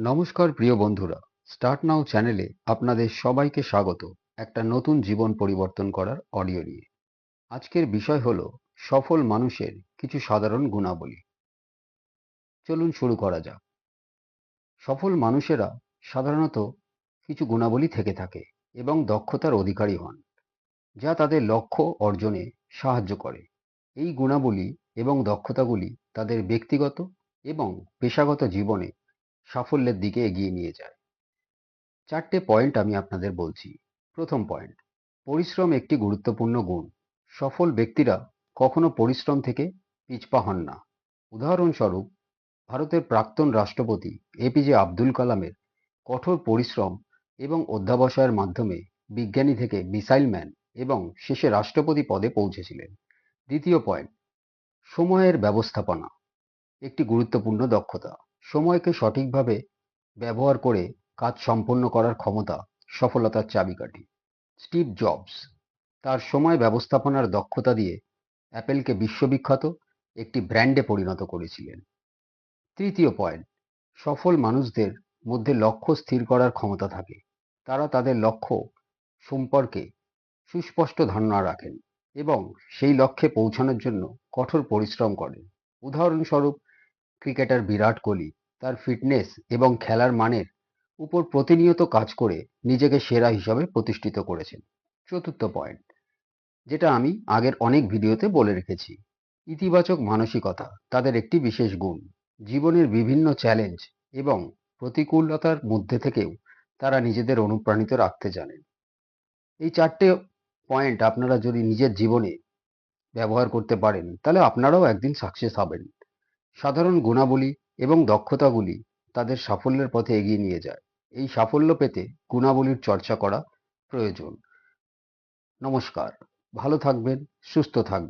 নমস্কার প্রিয় বন্ধুরা, স্টার্ট নাও চ্যানেলে আপনাদের সবাইকে স্বাগত একটা নতুন জীবন পরিবর্তন করার অডিও নিয়ে। আজকের বিষয় হলো সফল মানুষের কিছু সাধারণ গুণাবলী। চলুন শুরু করা যাক। সফল মানুষেরা সাধারণত কিছু গুণাবলী থেকে থাকে এবং দক্ষতার অধিকারী হন, যা তাদের লক্ষ্য অর্জনে সাহায্য করে। এই গুণাবলী এবং দক্ষতাগুলি তাদের ব্যক্তিগত এবং পেশাগত জীবনে সাফল্যের দিকে এগিয়ে নিয়ে যায়। চারটে পয়েন্ট আমি আপনাদের বলছি। প্রথম পয়েন্ট, পরিশ্রম একটি গুরুত্বপূর্ণ গুণ। সফল ব্যক্তিরা কখনো পরিশ্রম থেকে পিছপা হন না। উদাহরণস্বরূপ, ভারতের প্রাক্তন রাষ্ট্রপতি এপিজে আব্দুল কালামের কঠোর পরিশ্রম এবং অধ্যবসায়ের মাধ্যমে বিজ্ঞানী থেকে মিসাইল ম্যান এবং শেষে রাষ্ট্রপতি পদে পৌঁছেছিলেন। দ্বিতীয় পয়েন্ট, সময়ের ব্যবস্থাপনা একটি গুরুত্বপূর্ণ দক্ষতা। সময়কে সঠিকভাবে ব্যবহার করে কাজ সম্পন্ন করার ক্ষমতা সফলতার চাবিকাঠি। স্টিভ জবস তার সময় ব্যবস্থাপনার দক্ষতা দিয়ে অ্যাপেলকে বিশ্ববিখ্যাত একটি ব্র্যান্ডে পরিণত করেছিলেন। তৃতীয় পয়েন্ট, সফল মানুষদের মধ্যে লক্ষ্য স্থির করার ক্ষমতা থাকে। তারা তাদের লক্ষ্য সম্পর্কে সুস্পষ্ট ধারণা রাখেন এবং সেই লক্ষ্যে পৌঁছানোর জন্য কঠোর পরিশ্রম করেন। উদাহরণস্বরূপ, ক্রিকেটার বিরাট কোহলি তার ফিটনেস এবং খেলার মানের উপর প্রতিনিয়ত কাজ করে নিজেকে সেরা হিসাবে প্রতিষ্ঠিত করেছেন। চতুর্থ পয়েন্ট, যেটা আমি আগের অনেক ভিডিওতে বলে রেখেছি, ইতিবাচক মানসিকতা তাদের একটি বিশেষ গুণ। জীবনের বিভিন্ন চ্যালেঞ্জ এবং প্রতিকূলতার মধ্যে থেকেও তারা নিজেদের অনুপ্রাণিত রাখতে জানেন। এই চারটে পয়েন্ট আপনারা যদি নিজের জীবনে ব্যবহার করতে পারেন, তাহলে আপনারাও একদিন সাকসেস হবেন। সাধারণ গুণাবলী এবং দক্ষতাগুলি তাদের সাফল্যের পথে এগিয়ে নিয়ে যায়। এই সাফল্য পেতে গুণাবলীর চর্চা করা প্রয়োজন। নমস্কার, ভালো থাকবেন, সুস্থ থাকবেন।